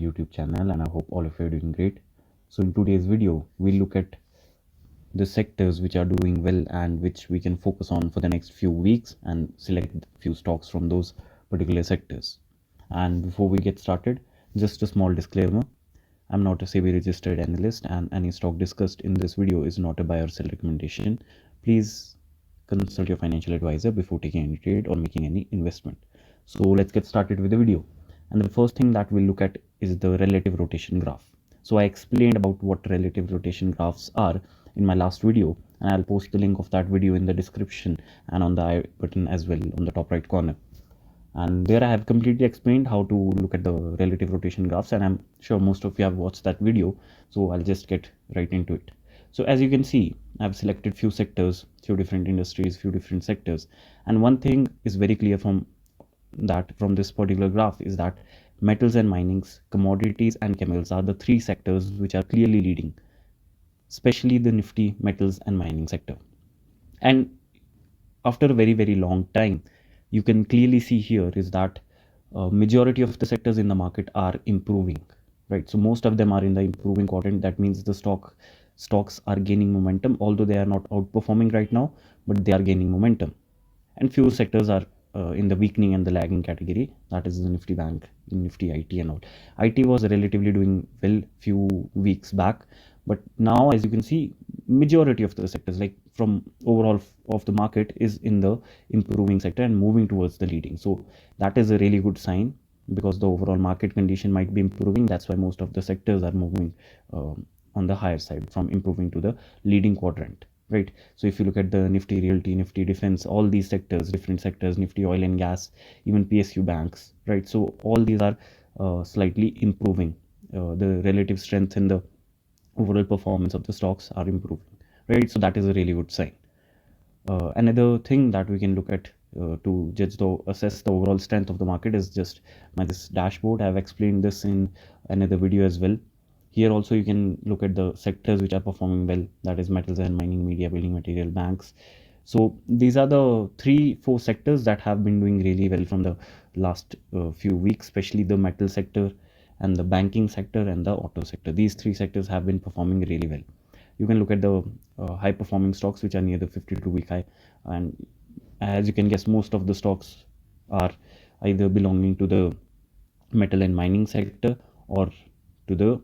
YouTube channel, and I hope all of you are doing great. So in today's video, we'll look at the sectors which are doing well and which we can focus on for the next few weeks and select a few stocks from those particular sectors. And before we get started, just a small disclaimer. I'm not a SEBI registered analyst, and any stock discussed in this video is not a buy or sell recommendation. Please consult your financial advisor before taking any trade or making any investment. So let's get started with the video. And the first thing that we'll look at is the relative rotation graph. So I explained about what relative rotation graphs are in my last video, and I'll post the link of that video in the description and on the I button as well on the top right corner. And there I have completely explained how to look at the relative rotation graphs, and I'm sure most of you have watched that video, so I'll just get right into it. So as you can see, I've selected few sectors, few different industries, few different sectors, and one thing is very clear from this particular graph is that metals and minings, commodities and chemicals are the three sectors which are clearly leading, especially the nifty metals and mining sector. And after a very long time, you can clearly see here is that majority of the sectors in the market are improving, right? So most of them are in the improving quadrant. That means the stocks are gaining momentum, although they are not outperforming right now, but they are gaining momentum. And few sectors are in the weakening and the lagging category. That is the Nifty Bank, Nifty IT and all. IT was relatively doing well few weeks back, but now as you can see, majority of the sectors, like from overall of the market, is in the improving sector and moving towards the leading. So that is a really good sign, because the overall market condition might be improving. That's why most of the sectors are moving on the higher side, from improving to the leading quadrant, right? So if you look at the Nifty Realty, Nifty Defense, all these sectors, different sectors, Nifty Oil and Gas, even PSU banks, right? So all these are slightly improving. The relative strength in the overall performance of the stocks are improving, right? So that is a really good sign. Another thing that we can look at to assess the overall strength of the market is just this dashboard. I've explained this in another video as well. Here also you can look at the sectors which are performing well, that is metals and mining, media, building material, banks. So these are the 3-4 sectors that have been doing really well from the last few weeks, especially the metal sector and the banking sector and the auto sector. These 3 sectors have been performing really well. You can look at the high performing stocks which are near the 52-week high, and as you can guess, most of the stocks are either belonging to the metal and mining sector or to the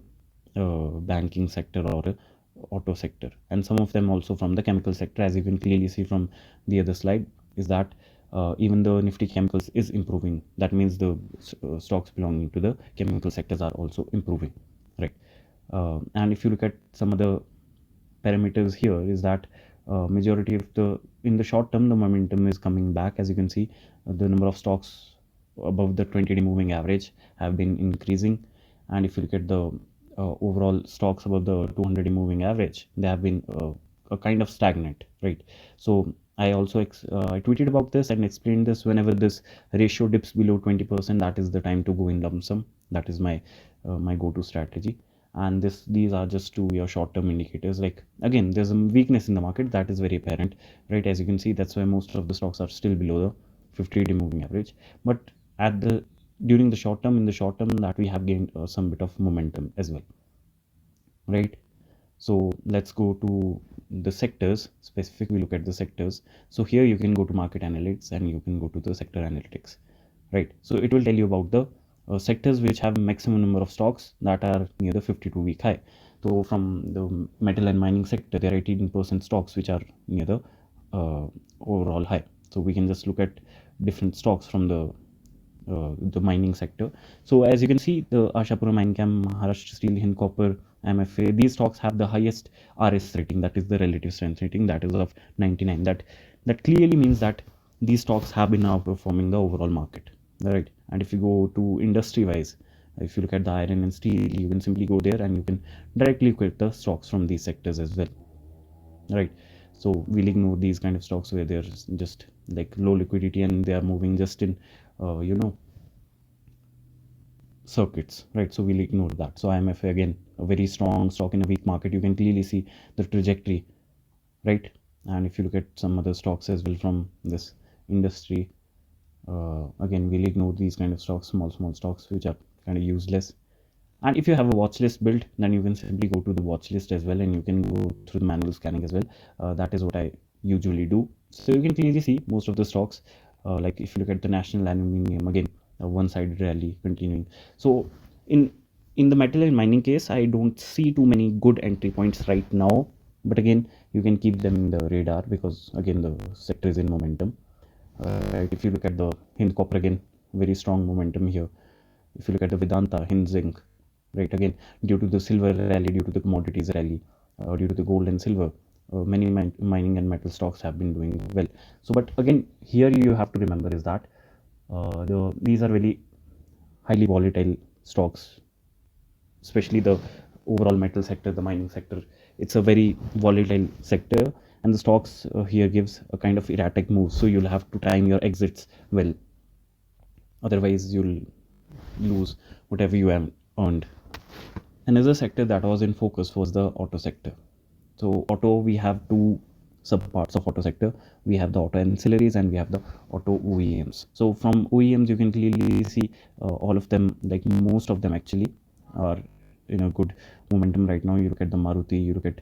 banking sector or auto sector, and some of them also from the chemical sector. As you can clearly see from the other slide, is that even the Nifty chemicals is improving. That means the stocks belonging to the chemical sectors are also improving, right? And if you look at some of the parameters here, is that majority of in the short term, the momentum is coming back. As you can see, the number of stocks above the 20-day moving average have been increasing, and if you look at the overall stocks above the 200-day moving average, they have been a kind of stagnant, right? So I also I tweeted about this and explained this. Whenever this ratio dips below 20%, that is the time to go in lump sum. That is my my go-to strategy. And these are just your short-term indicators. Like, again, there's a weakness in the market that is very apparent, right? As you can see, that's why most of the stocks are still below the 50-day moving average. But at the during the short term, in the short term, that we have gained some bit of momentum as well, right? So let's go to the sectors. Specifically look at the sectors. So here you can go to market analytics and you can go to the sector analytics, right? So it will tell you about the sectors which have maximum number of stocks that are near the 52-week high. So from the metal and mining sector, there are 18% stocks which are near the overall high. So we can just look at different stocks from the mining sector. So as you can see, the Ashapura Minecam, Maharashtra Steel, Hind Copper, MFA, these stocks have the highest RS rating, that is the relative strength rating, that is of 99. That clearly means that these stocks have been outperforming the overall market, right? And if you go to industry wise, if you look at the iron and steel, you can simply go there and you can directly look at the stocks from these sectors as well, right? So we'll ignore these kind of stocks where there's just like low liquidity and they are moving just in circuits, right? So we'll ignore that. So IMFA, again, a very strong stock in a weak market. You can clearly see the trajectory, right? And if you look at some other stocks as well from this industry, again, we'll ignore these kind of stocks, small stocks which are kind of useless. And if you have a watch list built, then you can simply go to the watch list as well, and you can go through the manual scanning as well. That is what I usually do. So you can clearly see most of the stocks, like if you look at the national aluminum, again one-sided rally continuing. So in the metal and mining case, I don't see too many good entry points right now, but again you can keep them in the radar, because again the sector is in momentum. Right, if you look at the Hind copper, again very strong momentum here. If you look at the Vedanta, Hind zinc, right, again due to the silver rally, due to the commodities rally, due to the gold and silver, many mining and metal stocks have been doing well. So but again here you have to remember is that these are very highly volatile stocks, especially the overall metal sector, the mining sector. It's a very volatile sector, and the stocks here gives a kind of erratic move, so you'll have to time your exits well, otherwise you'll lose whatever you have earned. Another sector that was in focus was the auto sector. So auto, we have two subparts of auto sector. We have the auto ancillaries and we have the auto OEMs. So from OEMs, you can clearly see all of them, like most of them actually, are in a good momentum right now. You look at the Maruti, you look at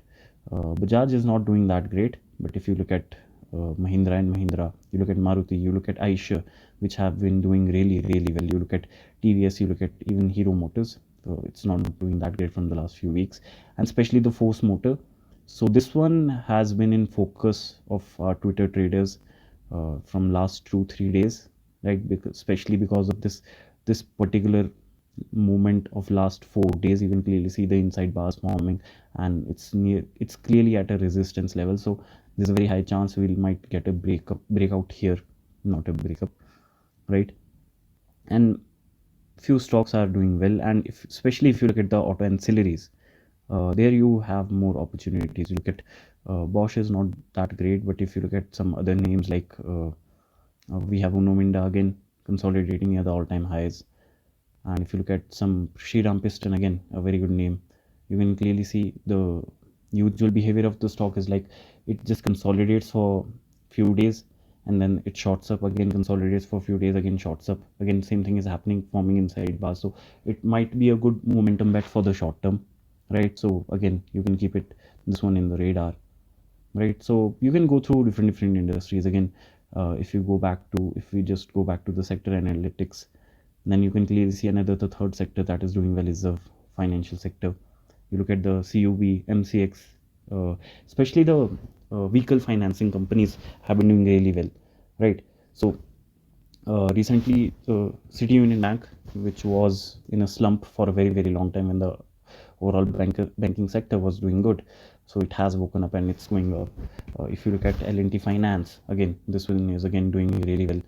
Bajaj is not doing that great, but if you look at Mahindra and Mahindra, you look at Maruti, you look at Eicher, which have been doing really well. You look at TVS, you look at even Hero Motors. So it's not doing that great from the last few weeks, and especially the Force Motor. So this one has been in focus of our Twitter traders from last 2-3 days, right? Because especially because of this particular movement of last 4 days, you can clearly see the inside bars forming, and it's clearly at a resistance level. So there's a very high chance we might get a breakout here, not a breakup, right? And few stocks are doing well, and especially if you look at the auto ancillaries, there you have more opportunities. You look at Bosch is not that great, but if you look at some other names like we have Uno Minda again consolidating at the all-time highs, and if you look at some Shriram Piston, again a very good name, you can clearly see the usual behavior of the stock is like it just consolidates for few days and then it shorts up again, consolidates for a few days, again shorts up again. Same thing is happening, forming inside bars. So it might be a good momentum bet for the short term, right? So again you can keep it, this one, in the radar, right? So you can go through different industries again. If we just go back to the sector analytics, then you can clearly see the third sector that is doing well is the financial sector. You look at the CUB, MCX, especially the vehicle financing companies have been doing really well, right? So recently City Union Bank, which was in a slump for a very long time when the overall banking sector was doing good, so it has woken up and it's going up. If you look at L&T Finance, again this one is again doing really well,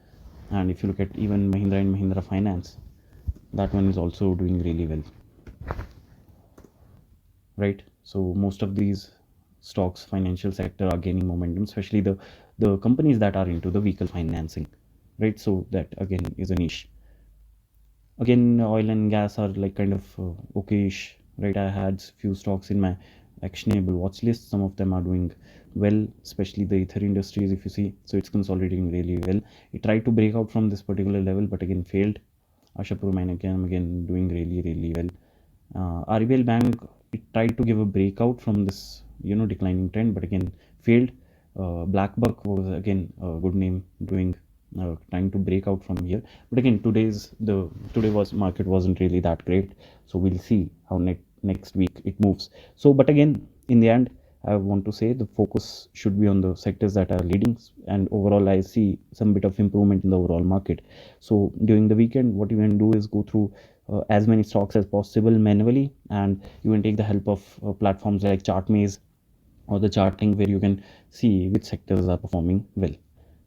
and if you look at even Mahindra and Mahindra Finance, that one is also doing really well, right? So most of these stocks, financial sector, are gaining momentum, especially the companies that are into the vehicle financing, right? So that again is a niche. Again oil and gas are like kind of okayish, right? I had few stocks in my actionable watch list. Some of them are doing well, especially the ether industries, if you see. So it's consolidating really well. It tried to break out from this particular level but again failed. Ashapur Mine again doing really well. RBL Bank, it tried to give a breakout from this declining trend but again failed. Blackbuck was again a good name, doing trying to break out from here, but again today was market wasn't really that great, so we'll see how next week it moves. So but again in the end, I want to say the focus should be on the sectors that are leading, and overall I see some bit of improvement in the overall market. So during the weekend, what you can do is go through as many stocks as possible manually, and you can take the help of platforms like Chartmaze or the charting, where you can see which sectors are performing well.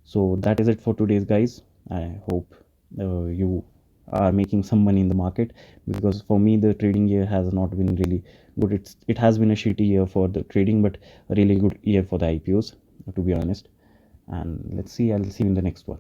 So that is it for today's, guys. I hope you are making some money in the market, because for me the trading year has not been really good. It has been a shitty year for the trading, but a really good year for the IPOs, to be honest. And let's see, I'll see you in the next one.